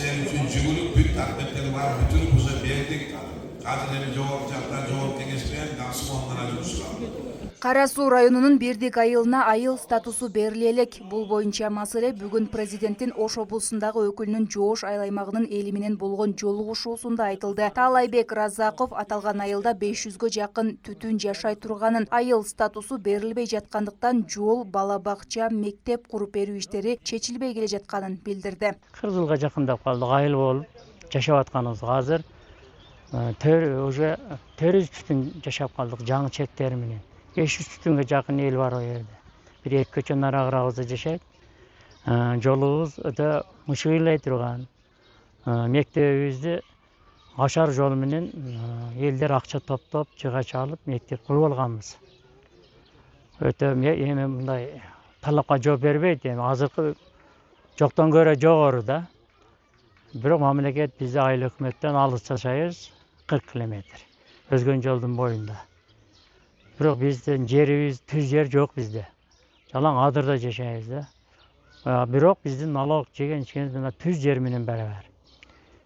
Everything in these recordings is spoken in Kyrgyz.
işler için cügülüp bütün akmetleri var, bütün buza verdik. Kadınları cevap cevaplar cevap kengesmeyen nasıl onlara çalıştılar. Кара Суу районунун Бирдик айылына айыл статусу бериле элек. Бул боюнча маселе бүгүн президенттин Ош облусундагы өкүлүнүн Жоош айыл аймагынын эли менен болгон жолугушуусунда айтылды. Таалайбек Разаков аталган айылда 500гө жакын түтүн жашай турганын, айыл статусу берилбей жаткандыктан жол, бала бакча, мектеп куруп берүү иштери чечилбей келе жатканын билдирди. 40 жылга жакындап калдык айыл болуп жашап атканыбызга азыр уже 400 түтүн жашап калдык жаңы чектери менен. 500 түтүнгө жакын эл бар о жерде. Бир эки көчө нарагырагыбызда жашайт. Жолубуз өтө мышыйлай турган. Мектебибизди ашар жол менен элдер акча топтоп, жыгач алып мектеп куруп алганбыз. Өтө эми мындай талапка жооп бербейт, эми азыркы жоктон көрө жогору да. Бирок мамлекет бизди айыл өкмөттөн алыс жашайбыз, 40 километр. Өзгөн жолдун боюнда. Бирок биздин жерибиз, түз жер жок бизде. Жалаң адырда жашайбыз да. Бирок биздин налог жеген ичкенибиз мына түз жер менен барабар.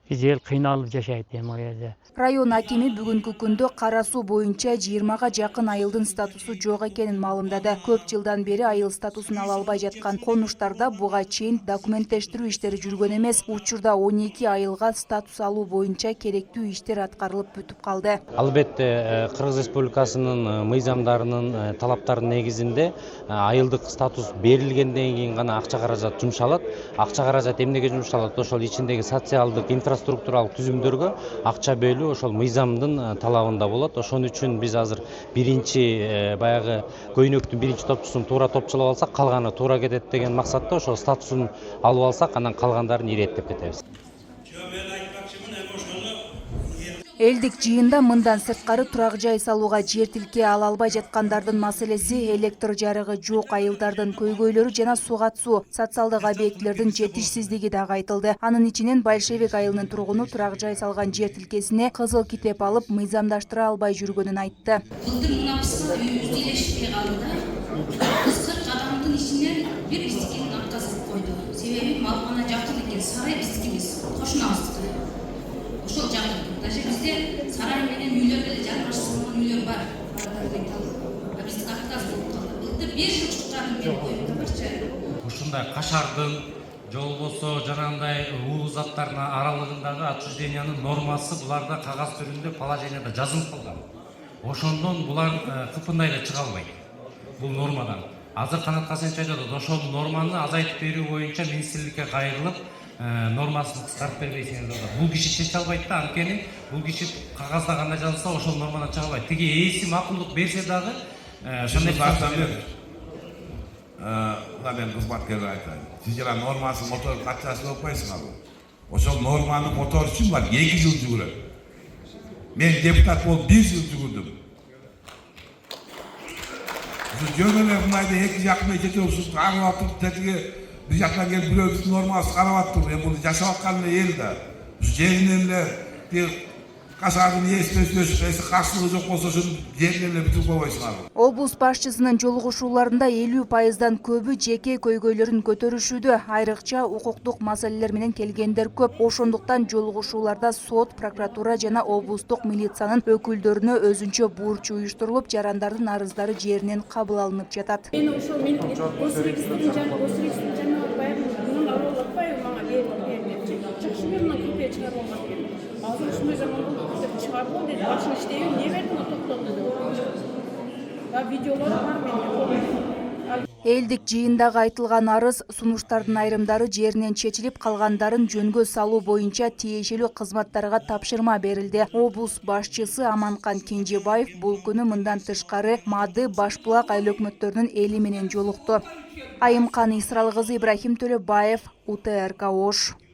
Биз эл кыйналып жашайт эми о жерде. Район акими бүгүнкү күндө Кара Суу боюнча 20га жакын айылдын статусу жок экенин маалымдады. Көп жылдан бери айыл статусун ала албай жаткан конуштарда буга чейин документтештирүү иштери жүргөн эмес. Учурда 12 айылга статус алуу боюнча керектүү иштер аткарылып бүтүп калды. Албетте Кыргыз Республикасынын мыйзамдарынын талаптарынын негизинде айылдык статус берилгенден кийин гана акча каражат жумшалат. Акча каражат эмнеге жумшалат? Ошол ичиндеги социалдык инфраструктуралык түзүмдөргө акча бөлүү ошол мыйзамдын талабында болот. Ошон үчүн биз азыр биринчи баягы көйнөктүн биринчи топчусун туура топчулап алсак, калганы туура кетет деген максатта ошол статусун алып алсак, анан калгандарын иреттеп кетебиз. Элдик жыйында мындан сырткары турак жай салууга жер тилке ала албай жаткандардын маселеси, электр жарыгы жок айылдардын көйгөйлөрү жана суга суу, социалдык объектилердин жетишсиздиги дагы айтылды. Анын ичинен Большевик айылынын тургуну турак жай салган жер тилкесине кызыл китеп алып, мыйзамдаштыра албай жүргөнүн айтты. Былтыр мунапсыга үйүбүздү илешпей калды да. 40 адамдын ичинен бир биздикин отказып койду. Себеби малкана жакын экен, сарай биздикибиз, кошунабыздыкы. Ошол жакын. Даже бизде сарай менен үйлөр деле жаргашсынган үйлөр бар. Биз отказ болуп калды. Былтыр 5 жыл чыкканын мен коюп барчы. Ушундай кашардын же болбосо жанагындай уулуу заттардын аралыгындагы отчуждениянын нормасы буларда кагаз түрүндө положенияда жазылып калган. Ошондон булар кыпындай эле чыга албайт. Бул нормадан. Азыр Канат Касенович айтат, ошол норманы азайтып берүү боюнча министрликке кайрылып, нормасын кыскартып бербейсиңер деп. Бул киши чече албайт да, анткени бул киши кагазда кандай жазылса, ошол нормадан чыга албайт. Тиги ээси макулдук берсе дагы, мен кызматкерге айтайын. Сиз жана нормасы мотор катчасы болуп койсуңарбы? Ошол норманын мотор үчүн бар 2 жыл жүгүрөт. Мен депутат болуп 1 жыл жүгүрдүм. Жөн эле мындайда 2 жактан кетип карап атып, тетиги бир жактан келип бирөөбүздүн нормасы карап атып, мен муну жашап аткан эл да. Жеринен эле кашардын эсмес каршылыгы жок болсо ошол жеринен эле бүтүп койбойсуңарбы? Облус башчысынын жолугушууларында 50%дан көбү жеке көйгөйлөрүн көтөрүшүүдө. Айрыкча укуктук маселелер менен келгендер көп. Ошондуктан жолугушууларда сот, прокуратура жана облустук милициянын өкүлдөрүнө өзүнчө бурч уюштурулуп, жарандардын арыздары жеринен кабыл алынып жатат. Мен ошол Осрексдин жана баягы муну алып атпайбы мага берди. Жакшы менен копия чыгарып алган экен. Азыр ушундай заман болуп деп чыгарып ал деди. Башын иштебейм, эмне бердиң токтотду деп. Видеолор бар менде. Элдик жыйындагы айтылган арыз, сунуштардын айрымдары жеринен чечилип, калгандарын жөнгө салуу боюнча тиешелүү кызматтарга тапшырма берилди. Облус башчысы Аманкан Кенжебаев бул күнү мындан тышкары Мады, Башбулак айыл өкмөттөрүнүн эли менен жолукту. Айымкан Исрал кызы Ибрахим Төлөбаев, УТРК Ош.